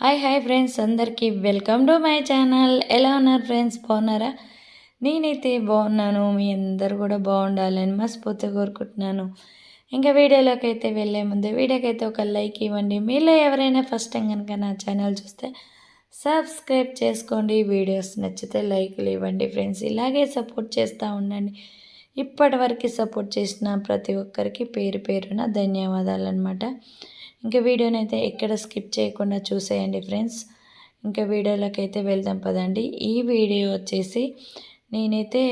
Hi friends, అందరికీ welcome to my channel. ఎలా ఉన్నారు ఫ్రెండ్స్? బాగున్నారా? నేనైతే బాగున్నాను. మీ అందరు కూడా బాగుండాలని మనస్ఫూర్తిగా కోరుకుంటున్నాను. ఇంకా వీడియోలోకి అయితే వెళ్ళే ముందు వీడియోకైతే ఒక లైక్ ఇవ్వండి. మీలో ఎవరైనా ఫస్ట్ టైం కనుక నా ఛానల్ చూస్తే సబ్స్క్రైబ్ చేసుకోండి. వీడియోస్ నచ్చితే లైక్లు ఇవ్వండి ఫ్రెండ్స్. ఇలాగే సపోర్ట్ చేస్తూ ఉండండి. ఇప్పటివరకు సపోర్ట్ చేసిన ప్రతి ఒక్కరికి పేరు పేరున ధన్యవాదాలు అనమాట. ఇంకా వీడియోనైతే ఎక్కడ స్కిప్ చేయకుండా చూసేయండి ఫ్రెండ్స్. ఇంకా వీడియోలోకి అయితే వెళ్దాం పదండి. ఈ వీడియో వచ్చేసి నేనైతే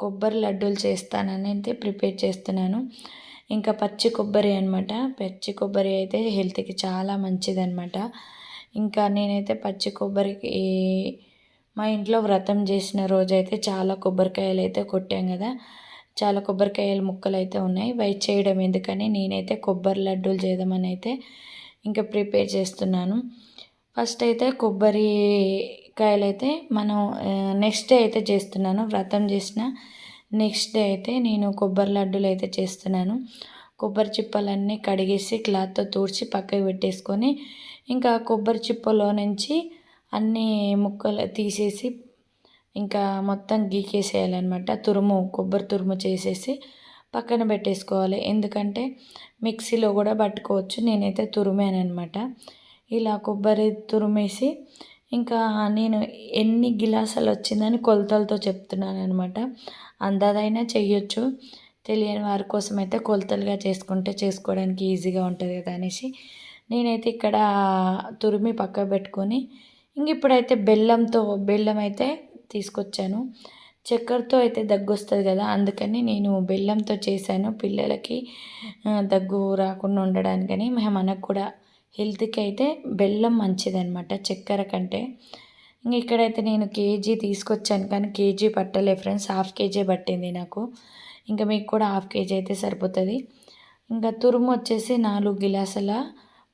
కొబ్బరి లడ్డూలు చేస్తానని అయితే ప్రిపేర్ చేస్తున్నాను. ఇంకా పచ్చి కొబ్బరి అనమాట. పచ్చి కొబ్బరి అయితే హెల్త్కి చాలా మంచిదన్నమాట. ఇంకా నేనైతే పచ్చి కొబ్బరికి మా ఇంట్లో వ్రతం చేసిన రోజైతే చాలా కొబ్బరికాయలు అయితే కొట్టాం కదా, చాలా కొబ్బరికాయలు ముక్కలు అయితే ఉన్నాయి. వెయిట్ చేయడం ఎందుకని నేనైతే కొబ్బరి లడ్డూలు చేద్దామని అయితే ఇంకా ప్రిపేర్ చేస్తున్నాను. ఫస్ట్ అయితే కొబ్బరికాయలు అయితే మనం నెక్స్ట్ డే అయితే చేస్తున్నాను. వ్రతం చేసిన నెక్స్ట్ డే అయితే నేను కొబ్బరి లడ్డూలు అయితే చేస్తున్నాను. కొబ్బరి చిప్పలన్నీ కడిగేసి క్లాత్తో తుడిచి పక్కకి పెట్టేసుకొని ఇంకా కొబ్బరి చిప్పలో నుంచి అన్ని ముక్కలు తీసేసి ఇంకా మొత్తం గీకేసేయాలన్నమాట. కొబ్బరి తురుము చేసేసి పక్కన పెట్టేసుకోవాలి. ఎందుకంటే మిక్సీలో కూడా పట్టుకోవచ్చు. నేనైతే తురిమానమాట. ఇలా కొబ్బరి తురిమేసి ఇంకా నేను ఎన్ని గిలాసాలు వచ్చిందని కొలతలతో చెప్తున్నాను అనమాట. అందాదైనా చెయ్యొచ్చు, తెలియని వారి కోసం అయితే కొలతలుగా చేసుకోవడానికి ఈజీగా ఉంటుంది కదా అనేసి నేనైతే ఇక్కడ తురిమి పక్క పెట్టుకొని ఇంక ఇప్పుడైతే బెల్లం అయితే తీసుకొచ్చాను. చక్కెరతో అయితే దగ్గు వస్తుంది కదా, అందుకని నేను బెల్లంతో చేశాను. పిల్లలకి దగ్గు రాకుండా ఉండడానికని. మనకు కూడా హెల్త్కి అయితే బెల్లం మంచిదన్నమాట చక్కెర కంటే. ఇంక ఇక్కడైతే నేను కేజీ తీసుకొచ్చాను, కానీ కేజీ పట్టలే ఫ్రెండ్స్, హాఫ్ కేజీ పట్టింది నాకు. ఇంకా మీకు కూడా హాఫ్ కేజీ అయితే సరిపోతుంది. ఇంకా తురుము వచ్చేసి 4 గిలాసుల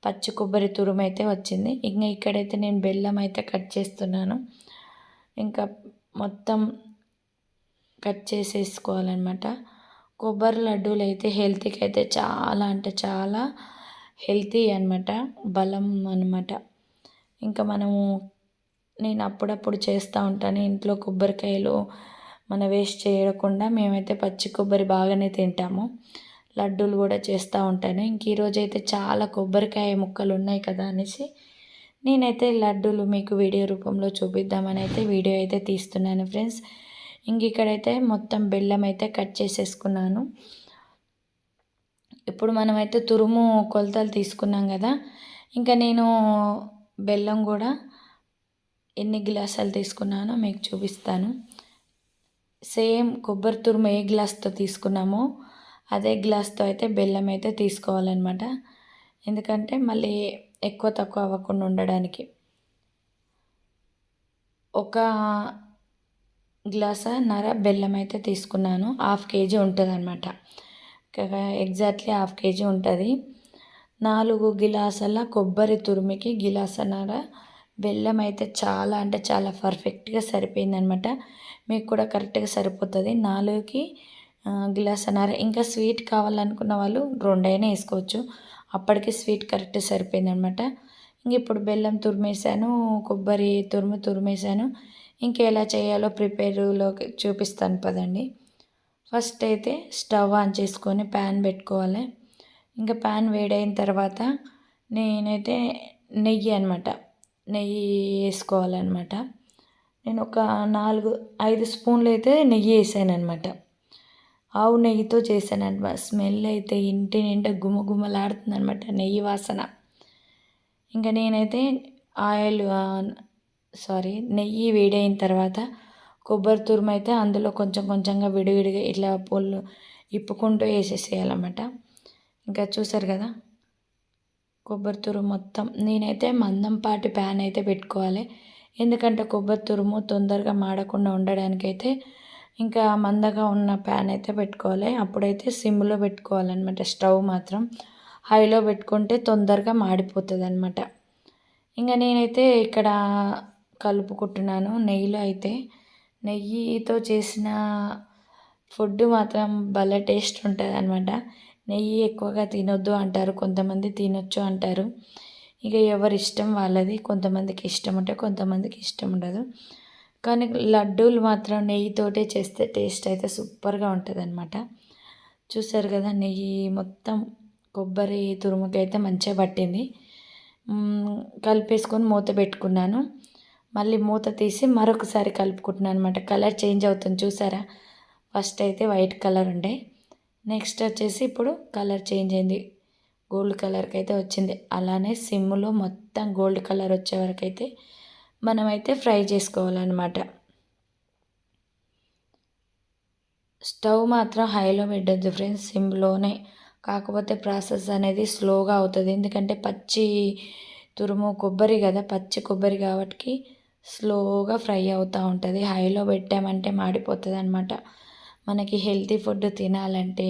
పచ్చి కొబ్బరి తురుము అయితే వచ్చింది. ఇంకా ఇక్కడైతే నేను బెల్లం అయితే కట్ చేస్తున్నాను. ఇంకా మొత్తం కట్ చేసేసుకోవాలన్నమాట. కొబ్బరి లడ్డూలు అయితే హెల్త్కి అయితే చాలా అంటే చాలా హెల్తీ అనమాట, బలం అనమాట. ఇంకా నేను అప్పుడప్పుడు చేస్తూ ఉంటాను ఇంట్లో. కొబ్బరికాయలు వేస్ట్ చేయకుండా మేమైతే పచ్చి కొబ్బరి బాగానే తింటాము. లడ్డూలు కూడా చేస్తూ ఉంటాను. ఇంక ఈరోజైతే చాలా కొబ్బరికాయ ముక్కలు ఉన్నాయి కదా అనేసి నేనైతే లడ్డూలు మీకు వీడియో రూపంలో చూపిద్దామని అయితే వీడియో అయితే తీస్తున్నాను ఫ్రెండ్స్. ఇంక ఇక్కడైతే మొత్తం బెల్లం అయితే కట్ చేసేసుకున్నాను. ఇప్పుడు మనమైతే తురుము కొలతలు తీసుకున్నాం కదా, ఇంకా నేను బెల్లం కూడా ఎన్ని గ్లాసులు తీసుకున్నానో మీకు చూపిస్తాను. సేమ్ కొబ్బరి తురుము ఏ గ్లాస్తో తీసుకున్నామో అదే గ్లాస్తో అయితే బెల్లం అయితే తీసుకోవాలన్నమాట. ఎందుకంటే మళ్ళీ ఎక్కువ తక్కువ అవ్వకుండా ఉండడానికి. 1.5 గ్లాసు బెల్లం అయితే తీసుకున్నాను. హాఫ్ కేజీ ఉంటుంది అనమాట. ఎగ్జాక్ట్లీ హాఫ్ కేజీ ఉంటుంది. 4 గిలాసుల కొబ్బరి తురుమికి 1.5 గ్లాసు బెల్లం అయితే చాలా అంటే చాలా పర్ఫెక్ట్గా సరిపోయిందనమాట. మీకు కూడా కరెక్ట్గా సరిపోతుంది. 4కి 1.5 గ్లాసు. ఇంకా స్వీట్ కావాలనుకున్న వాళ్ళు 2 అయినా వేసుకోవచ్చు. అప్పటికి స్వీట్ కరెక్ట్ సరిపోయిందనమాట. ఇంక ఇప్పుడు బెల్లం తురిమేసాను, కొబ్బరి తురిమేసాను. ఇంకా ఎలా చేయాలో ప్రిపేర్లోకి చూపిస్తాను పదండి. ఫస్ట్ అయితే స్టవ్ ఆన్ చేసుకొని ప్యాన్ పెట్టుకోవాలి. ఇంకా ప్యాన్ వేడైన తర్వాత నేనైతే నెయ్యి వేసుకోవాలన్నమాట. నేను ఒక 4-5 స్పూన్లు అయితే నెయ్యి వేసాను అనమాట. ఆవు నెయ్యితో చేశాను అనమాట. స్మెల్ అయితే ఇంటి నిండా గుమగుమలాడుతుంది అనమాట, నెయ్యి వాసన. ఇంకా నేనైతే నెయ్యి వేడైన తర్వాత కొబ్బరి తురుము అయితే అందులో కొంచెం కొంచెంగా విడివిడిగా ఇట్లా పొల్లు ఇప్పుకుంటూ వేసేసేయాలన్నమాట. ఇంకా చూసారు కదా కొబ్బరి తురుము మొత్తం. నేనైతే మందంపాటి ప్యాన్ అయితే పెట్టుకోవాలి. ఎందుకంటే కొబ్బరి తురుము తొందరగా మాడకుండా ఉండడానికైతే ఇంకా మందగా ఉన్న ప్యాన్ అయితే పెట్టుకోవాలి. అప్పుడైతే సిమ్లో పెట్టుకోవాలన్నమాట. స్టవ్ మాత్రం హైలో పెట్టుకుంటే తొందరగా మాడిపోతుంది అనమాట. ఇంకా నేనైతే ఇక్కడ కలుపుకుంటున్నాను నెయ్యిలో. అయితే నెయ్యితో చేసిన ఫుడ్ మాత్రం భలే టేస్ట్ ఉంటుంది అనమాట. నెయ్యి ఎక్కువగా తినొద్దు అంటారు, కొంతమంది తినొచ్చు అంటారు. ఇక ఎవరి ఇష్టం వాళ్ళది. కొంతమందికి ఇష్టం ఉంటే కొంతమందికి ఇష్టం ఉండదు. కానీ లడ్డూలు మాత్రం నెయ్యితోటే చేస్తే టేస్ట్ అయితే సూపర్గా ఉంటుందన్నమాట. చూసారు కదా, నెయ్యి మొత్తం కొబ్బరి తురుముకైతే మంచిగా పట్టింది. కలిపేసుకొని మూత పెట్టుకున్నాను. మళ్ళీ మూత తీసి మరొకసారి కలుపుకుంటున్నాను అనమాట. కలర్ చేంజ్ అవుతుంది చూసారా. ఫస్ట్ అయితే వైట్ కలర్ ఉండే, నెక్స్ట్ వచ్చేసి ఇప్పుడు కలర్ చేంజ్ అయింది, గోల్డ్ కలర్కి అయితే వచ్చింది. అలానే సిమ్లో మొత్తం గోల్డ్ కలర్ వచ్చే వరకు అయితే మనమైతే ఫ్రై చేసుకోవాలన్నమాట. స్టవ్ మాత్రం హైలో పెట్టద్దు ఫ్రెండ్స్, సిమ్లోనే. కాకపోతే ప్రాసెస్ అనేది స్లోగా అవుతుంది, ఎందుకంటే పచ్చి తురుము కొబ్బరి కదా, పచ్చి కొబ్బరి కాబట్టి స్లోగా ఫ్రై అవుతూ ఉంటుంది. హైలో పెట్టామంటే మాడిపోతుంది అనమాట. మనకి హెల్తీ ఫుడ్ తినాలంటే,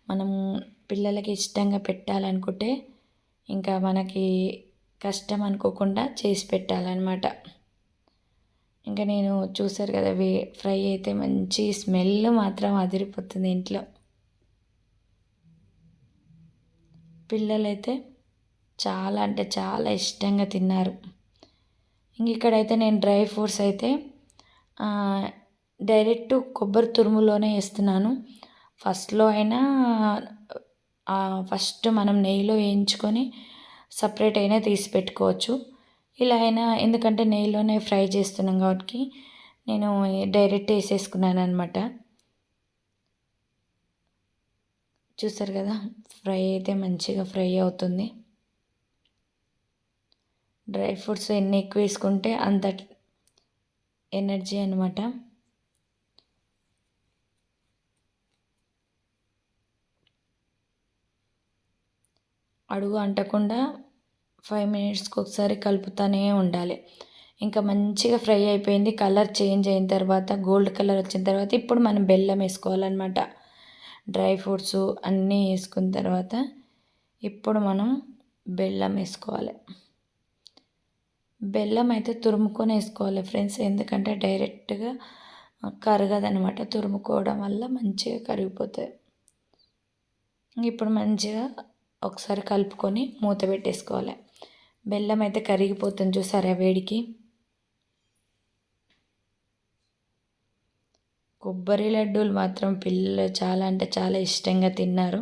మనం పిల్లలకి ఇష్టంగా పెట్టాలనుకుంటే ఇంకా మనకి కష్టం అనుకోకుండా చేసి పెట్టాలన్నమాట. ఇంకా నేను చూసారు కదా, ఫ్రై అయితే మంచి స్మెల్ మాత్రం అదిరిపోతుంది ఇంట్లో. పిల్లలైతే చాలా అంటే చాలా ఇష్టంగా తిన్నారు. ఇంక ఇక్కడైతే నేను డ్రై ఫ్రూట్స్ అయితే డైరెక్ట్ కొబ్బరి తురుములోనే వేస్తున్నాను. ఫస్ట్లో అయినా ఫస్ట్ మనం నెయ్యిలో వేయించుకొని సపరేట్ అయినా తీసి పెట్టుకోవచ్చు. ఇలా అయినా, ఎందుకంటే నెయ్యిలోనే ఫ్రై చేస్తున్నాం కాబట్టి నేను డైరెక్ట్ వేసేసుకున్నాను అనమాట. చూసారు కదా, ఫ్రై అయితే మంచిగా ఫ్రై అవుతుంది. డ్రై ఫ్రూట్స్ ఎన్ని ఎక్కువ వేసుకుంటే అంత ఎనర్జీ అనమాట. అడుగు అంటకుండా 5 మినిట్స్కి ఒకసారి కలుపుతూనే ఉండాలి. ఇంకా మంచిగా ఫ్రై అయిపోయింది. కలర్ చేంజ్ అయిన తర్వాత, గోల్డ్ కలర్ వచ్చిన తర్వాత ఇప్పుడు మనం బెల్లం వేసుకోవాలన్నమాట. డ్రై ఫ్రూట్స్ అన్నీ వేసుకున్న తర్వాత ఇప్పుడు మనం బెల్లం వేసుకోవాలి. బెల్లం అయితే తురుముకొని వేసుకోవాలి ఫ్రెండ్స్, ఎందుకంటే డైరెక్ట్గా కరగదనమాట. తురుముకోవడం వల్ల మంచిగా కరిగిపోతుంది. ఇప్పుడు మంచిగా ఒకసారి కలుపుకొని మూత పెట్టేసుకోవాలి. బెల్లం అయితే కరిగిపోతుంది చూసారా వేడికి. కొబ్బరి లడ్డూలు మాత్రం పిల్లలు చాలా అంటే చాలా ఇష్టంగా తిన్నారు.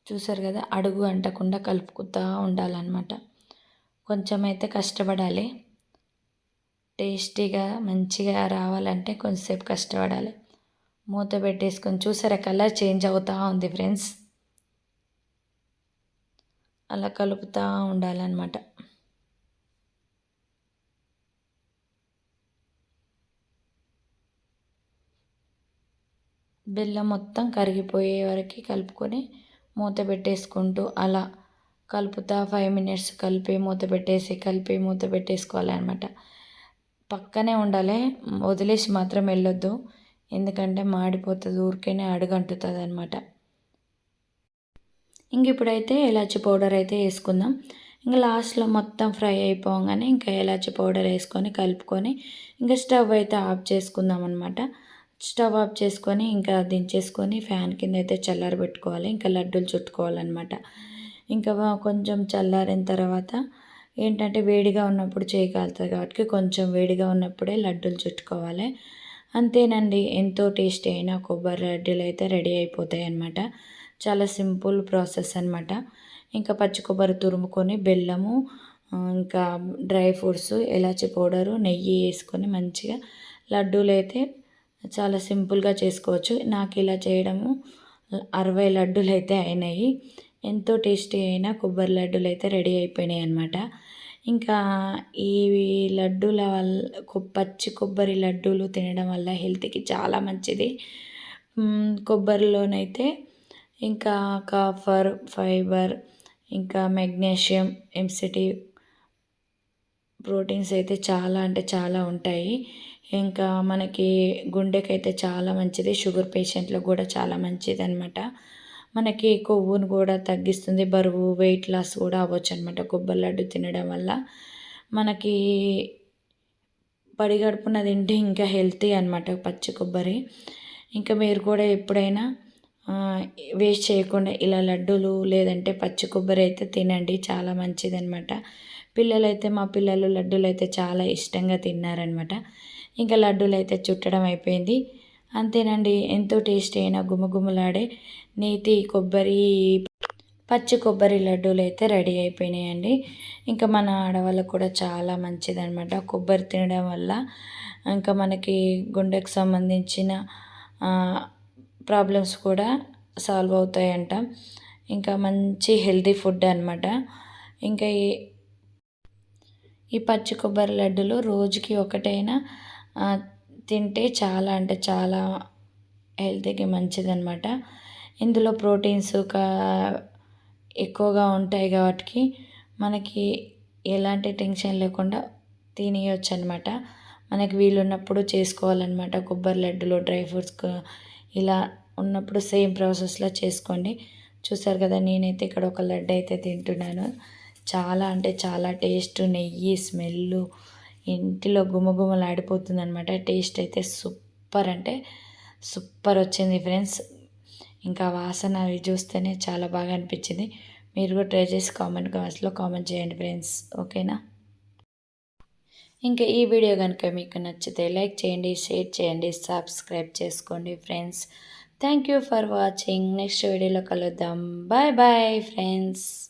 చూసారు కదా, అడుగు అంటకుండా కలుపుకుంటూ ఉండాలన్నమాట. కొంచెం అయితే కష్టపడాలి, టేస్టీగా మంచిగా రావాలంటే కొంచెంసేపు కష్టపడాలి. మూత పెట్టేసుకొని చూసారా, కలర్ చేంజ్ అవుతూ ఉంది ఫ్రెండ్స్. అలా కలుపుతూ ఉండాలన్నమాట. బెల్లం మొత్తం కరిగిపోయే వరకు కలుపుకొని మూత పెట్టేసుకుంటూ అలా కలుపుతా 5 మినిట్స్ కలిపి మూత పెట్టేసుకోవాలన్నమాట. పక్కనే ఉండాలి, వదిలేసి మాత్రం వెళ్ళొద్దు, ఎందుకంటే మాడిపోతుంది, ఊరికేనే అడుగంటుతుంది అనమాట. ఇంక ఇప్పుడైతే ఇలాచి పౌడర్ అయితే వేసుకుందాం. ఇంకా లాస్ట్లో మొత్తం ఫ్రై అయిపోగానే ఇంకా ఇలాచి పౌడర్ వేసుకొని కలుపుకొని ఇంకా స్టవ్ అయితే ఆఫ్ చేసుకుందాం అనమాట. స్టవ్ ఆఫ్ చేసుకొని ఇంకా దించేసుకొని ఫ్యాన్ కింద అయితే చల్లారబెట్టుకోవాలి. ఇంకా లడ్డూలు చుట్టుకోవాలన్నమాట. ఇంకా కొంచెం చల్లారిన తర్వాత ఏంటంటే వేడిగా ఉన్నప్పుడు చేయగలుగుతుంది కాబట్టి కొంచెం వేడిగా ఉన్నప్పుడే లడ్డూలు చుట్టుకోవాలి. అంతేనండి, ఎంతో టేస్టీ అయిన కొబ్బరి లడ్డూలు అయితే రెడీ అయిపోతాయి అన్నమాట. చాలా సింపుల్ ప్రాసెస్ అనమాట. ఇంకా పచ్చి కొబ్బరి తురుముకొని బెల్లము, ఇంకా డ్రై ఫ్రూట్స్, ఇలాచి పౌడరు, నెయ్యి వేసుకొని మంచిగా లడ్డూలు అయితే చాలా సింపుల్గా చేసుకోవచ్చు. నాకు ఇలా చేయడము 60 లడ్డూలు అయితే అయినాయి. ఎంతో టేస్టీ అయిన కొబ్బరి లడ్డూలు అయితే రెడీ అయిపోయినాయి అనమాట. ఇంకా ఈ లడ్డూల వల్ల, పచ్చి కొబ్బరి లడ్డూలు తినడం వల్ల హెల్త్కి చాలా మంచిది. కొబ్బరిలోనైతే ఇంకా కాపర్, ఫైబర్, ఇంకా మెగ్నీషియం, ఎంసిటీ ప్రోటీన్స్ అయితే చాలా అంటే చాలా ఉంటాయి. ఇంకా మనకి గుండెకైతే చాలా మంచిది, షుగర్ పేషెంట్లకు కూడా చాలా మంచిది అనమాట. మనకి కొవ్వును కూడా తగ్గిస్తుంది, బరువు వెయిట్ లాస్ కూడా అవ్వచ్చు అనమాట కొబ్బరి లడ్డు తినడం వల్ల. మనకి పడిగడుపున తింటే ఇంకా హెల్తీ అనమాట పచ్చి కొబ్బరి. ఇంకా మీరు కూడా ఎప్పుడైనా వేస్ట్ చేయకుండా ఇలా లడ్డూలు లేదంటే పచ్చి కొబ్బరి అయితే తినండి, చాలా మంచిదనమాట. పిల్లలైతే మా పిల్లలు లడ్డూలు అయితే చాలా ఇష్టంగా తిన్నారనమాట. ఇంకా లడ్డూలు అయితే చుట్టడం అయిపోయింది. అంతేనండి, ఎంతో టేస్టీ అయిన గుమగుమలాడే నేతి కొబ్బరి పచ్చి కొబ్బరి లడ్డూలు అయితే రెడీ అయిపోయినాయండి. ఇంకా మన ఆడవాళ్ళకు కూడా చాలా మంచిదనమాట కొబ్బరి తినడం వల్ల. ఇంకా మనకి గుండెకు సంబంధించిన ప్రాబ్లమ్స్ కూడా సాల్వ్ అవుతాయంట. ఇంకా మంచి హెల్తీ ఫుడ్ అనమాట. ఇంకా ఈ పచ్చి కొబ్బరి లడ్డూలు రోజుకి ఒకటైనా తింటే చాలా అంటే చాలా హెల్త్కి మంచిదన్నమాట. ఇందులో ప్రోటీన్స్ ఎక్కువగా ఉంటాయి కాబట్టి మనకి ఎలాంటి టెన్షన్ లేకుండా తినేయొచ్చు అనమాట. మనకి వీలున్నప్పుడు చేసుకోవాలన్నమాట. కొబ్బరి లడ్డులు డ్రై ఫ్రూట్స్ ఇలా ఉన్నప్పుడు సేమ్ ప్రాసెస్లో చేసుకోండి. చూసారు కదా, నేనైతే ఇక్కడ ఒక లడ్డు అయితే తింటున్నాను. చాలా అంటే చాలా టేస్ట్, నెయ్యి స్మెల్ ఇంటిలో గుమగుమలాడిపోతుంది అనమాట. టేస్ట్ అయితే సూపర్ అంటే సూపర్ వచ్చింది ఫ్రెండ్స్. ఇంకా వాసన అవి చూస్తేనే చాలా బాగా అనిపించింది. మీరు కూడా ట్రై చేసి కామెంట్స్లో కామెంట్ చేయండి ఫ్రెండ్స్, ఓకేనా. ఇంకా ఈ వీడియో కనుక మీకు నచ్చితే లైక్ చేయండి, షేర్ చేయండి, సబ్స్క్రైబ్ చేసుకోండి friends. Thank you for watching. Next వీడియోలో కలుద్దాం. Bye bye friends.